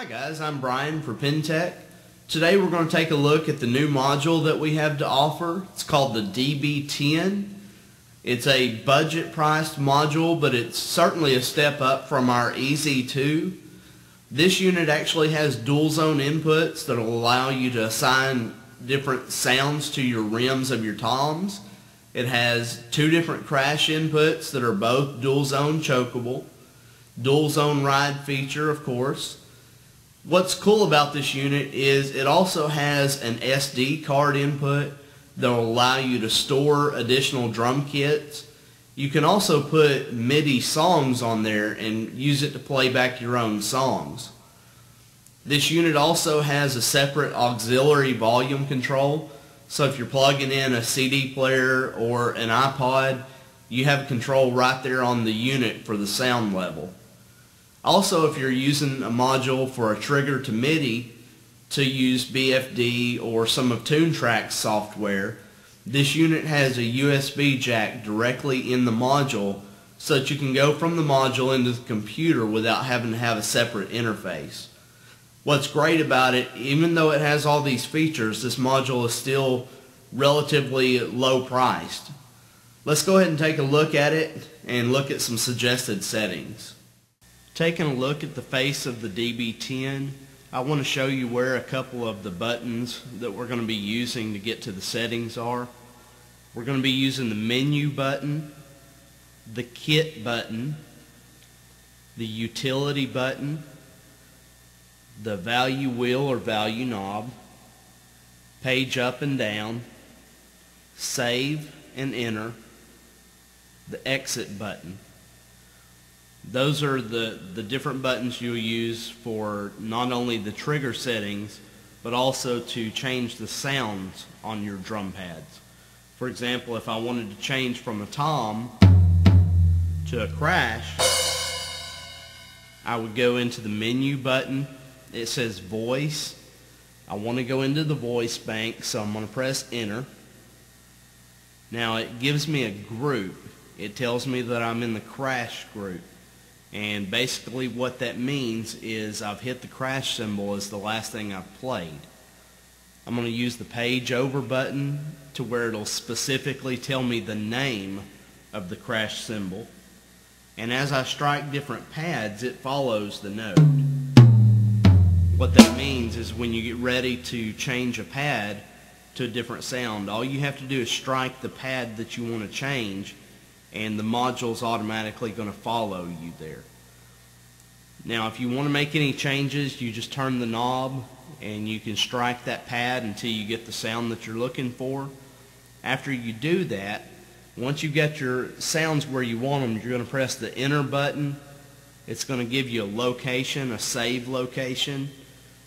Hi guys, I'm Brian for PenTech. Today we're going to take a look at the new module that we have to offer. It's called the DB10. It's a budget priced module, but it's certainly a step up from our EZ2. This unit actually has dual zone inputs that will allow you to assign different sounds to your rims of your toms. It has two different crash inputs that are both dual zone chokeable. Dual zone ride feature, of course. What's cool about this unit is it also has an SD card input that will allow you to store additional drum kits. You can also put MIDI songs on there and use it to play back your own songs. This unit also has a separate auxiliary volume control, so if you're plugging in a CD player or an iPod, you have control right there on the unit for the sound level. Also, if you're using a module for a trigger to MIDI to use BFD or some of TuneTrack's software, this unit has a USB jack directly in the module so that you can go from the module into the computer without having to have a separate interface. What's great about it, even though it has all these features, this module is still relatively low priced. Let's go ahead and take a look at it and look at some suggested settings. Taking a look at the face of the DB10, I want to show you where a couple of the buttons that we're going to be using to get to the settings are. We're going to be using the menu button, the kit button, the utility button, the value wheel or value knob, page up and down, save and enter, the exit button. Those are the different buttons you'll use for not only the trigger settings, but also to change the sounds on your drum pads. For example, if I wanted to change from a tom to a crash, I would go into the menu button. It says voice. I want to go into the voice bank, so I'm going to press enter. Now it gives me a group. It tells me that I'm in the crash group. And basically what that means is I've hit the crash symbol as the last thing I've played. I'm going to use the page over button to where it'll specifically tell me the name of the crash symbol. And as I strike different pads, it follows the note. What that means is when you get ready to change a pad to a different sound, all you have to do is strike the pad that you want to change, and the module's automatically going to follow you there. Now if you want to make any changes, you just turn the knob and you can strike that pad until you get the sound that you're looking for. After you do that, once you get your sounds where you want them, you're going to press the enter button. It's going to give you a location, a save location.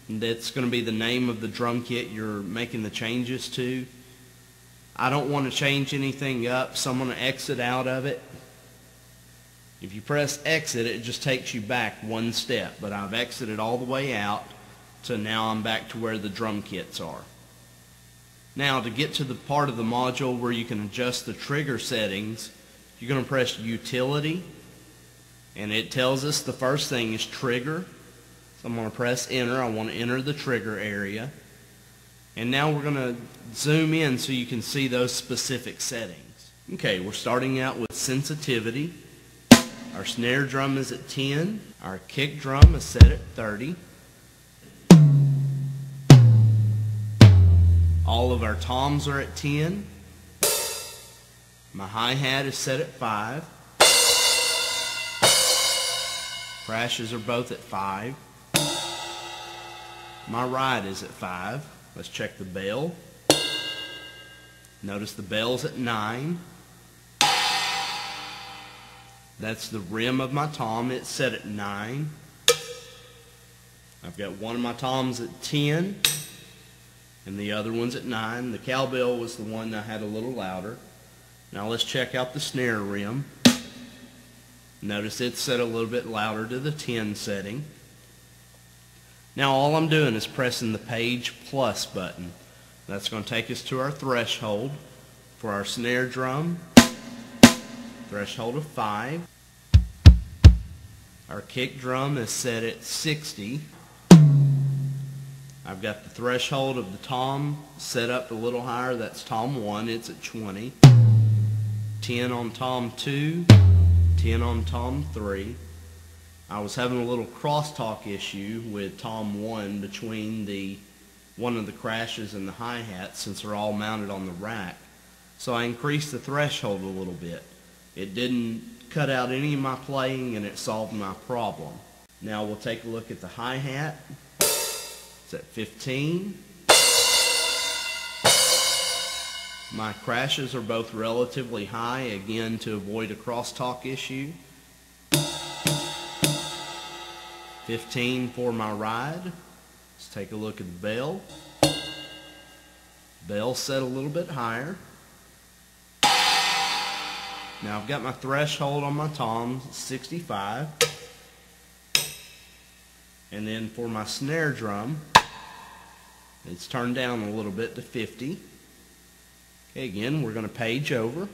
That's going to be the name of the drum kit you're making the changes to. I don't want to change anything up, so I'm going to exit out of it. If you press exit, it just takes you back one step, but I've exited all the way out, so now I'm back to where the drum kits are. Now to get to the part of the module where you can adjust the trigger settings, you're going to press utility, and it tells us the first thing is trigger. So I'm going to press enter. I want to enter the trigger area. And now we're going to zoom in so you can see those specific settings. Okay, we're starting out with sensitivity. Our snare drum is at 10. Our kick drum is set at 30. All of our toms are at 10. My hi-hat is set at 5. Crashes are both at 5. My ride is at 5. Let's check the bell. Notice the bell's at 9. That's the rim of my tom. It's set at 9. I've got one of my toms at 10 and the other one's at 9. The cowbell was the one I had a little louder. Now let's check out the snare rim. Notice it's set a little bit louder to the 10 setting. Now all I'm doing is pressing the page plus button. That's going to take us to our threshold for our snare drum. Threshold of 5. Our kick drum is set at 60. I've got the threshold of the tom set up a little higher. That's tom 1, it's at 20. 10 on tom 2, 10 on tom 3. I was having a little crosstalk issue with tom 1 between one of the crashes and the hi-hat, since they're all mounted on the rack. So I increased the threshold a little bit. It didn't cut out any of my playing, and it solved my problem. Now we'll take a look at the hi-hat. It's at 15. My crashes are both relatively high, again to avoid a crosstalk issue. 15 for my ride. Let's take a look at the bell. Bell set a little bit higher. Now I've got my threshold on my toms at 65. And then for my snare drum, it's turned down a little bit to 50. Okay, again, we're going to page over.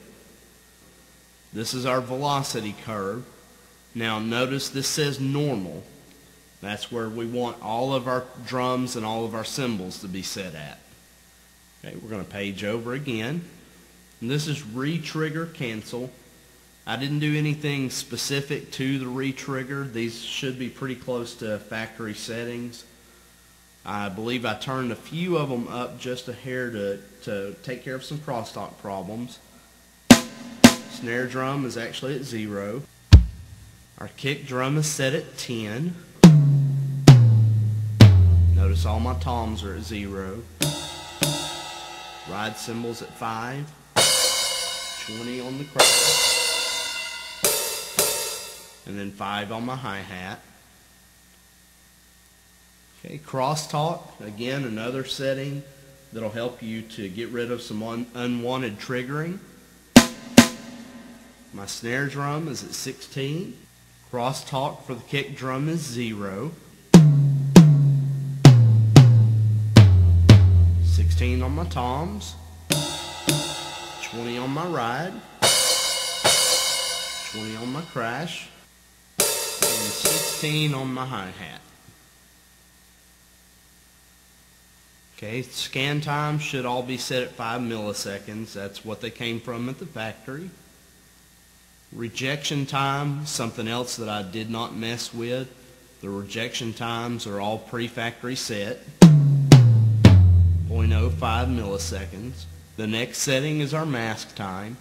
This is our velocity curve. Now notice this says normal. That's where we want all of our drums and all of our cymbals to be set at. Okay, we're going to page over again. And this is re-trigger cancel. I didn't do anything specific to the re-trigger. These should be pretty close to factory settings. I believe I turned a few of them up just a hair to take care of some crosstalk problems. Snare drum is actually at 0. Our kick drum is set at 10. Notice all my toms are at 0. Ride cymbals at 5. 20 on the crash. And then 5 on my hi-hat. Okay, crosstalk, again another setting that'll help you to get rid of some unwanted triggering. My snare drum is at 16. Crosstalk for the kick drum is 0. 16 on my toms. 20 on my ride. 20 on my crash. And 16 on my hi-hat. Okay, scan time should all be set at 5 milliseconds. That's what they came from at the factory. Rejection time, something else that I did not mess with. The rejection times are all pre-factory set. 0.05 milliseconds. The next setting is our mask time.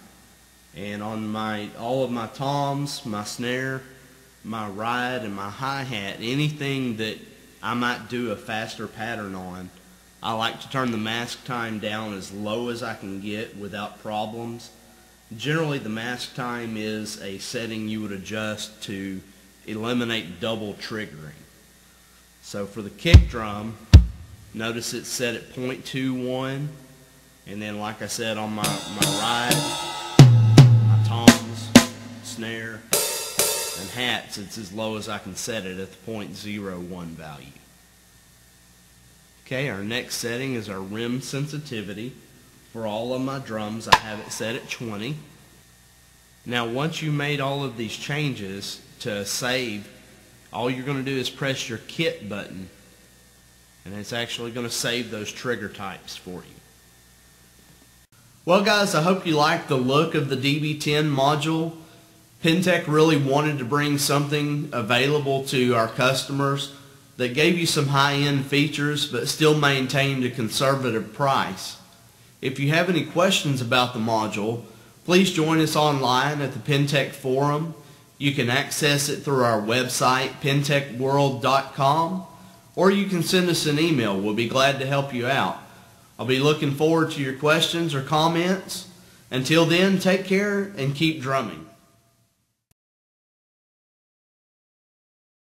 And on all of my toms, my snare, my ride, and my hi-hat, anything that I might do a faster pattern on, I like to turn the mask time down as low as I can get without problems. Generally, the mask time is a setting you would adjust to eliminate double triggering. So for the kick drum, notice it's set at 0.21, and then like I said on my ride, my toms, snare, and hats, it's as low as I can set it at the 0.01 value. Okay, our next setting is our rim sensitivity. For all of my drums, I have it set at 20. Now, once you made all of these changes to save, all you're going to do is press your kit button, and it's actually going to save those trigger types for you. Well, guys, I hope you like the look of the DB10 module. Pintec really wanted to bring something available to our customers that gave you some high-end features but still maintained a conservative price. If you have any questions about the module, please join us online at the Pintec forum. You can access it through our website, pintecworld.com, or you can send us an email. We'll be glad to help you out. I'll be looking forward to your questions or comments. Until then, take care and keep drumming.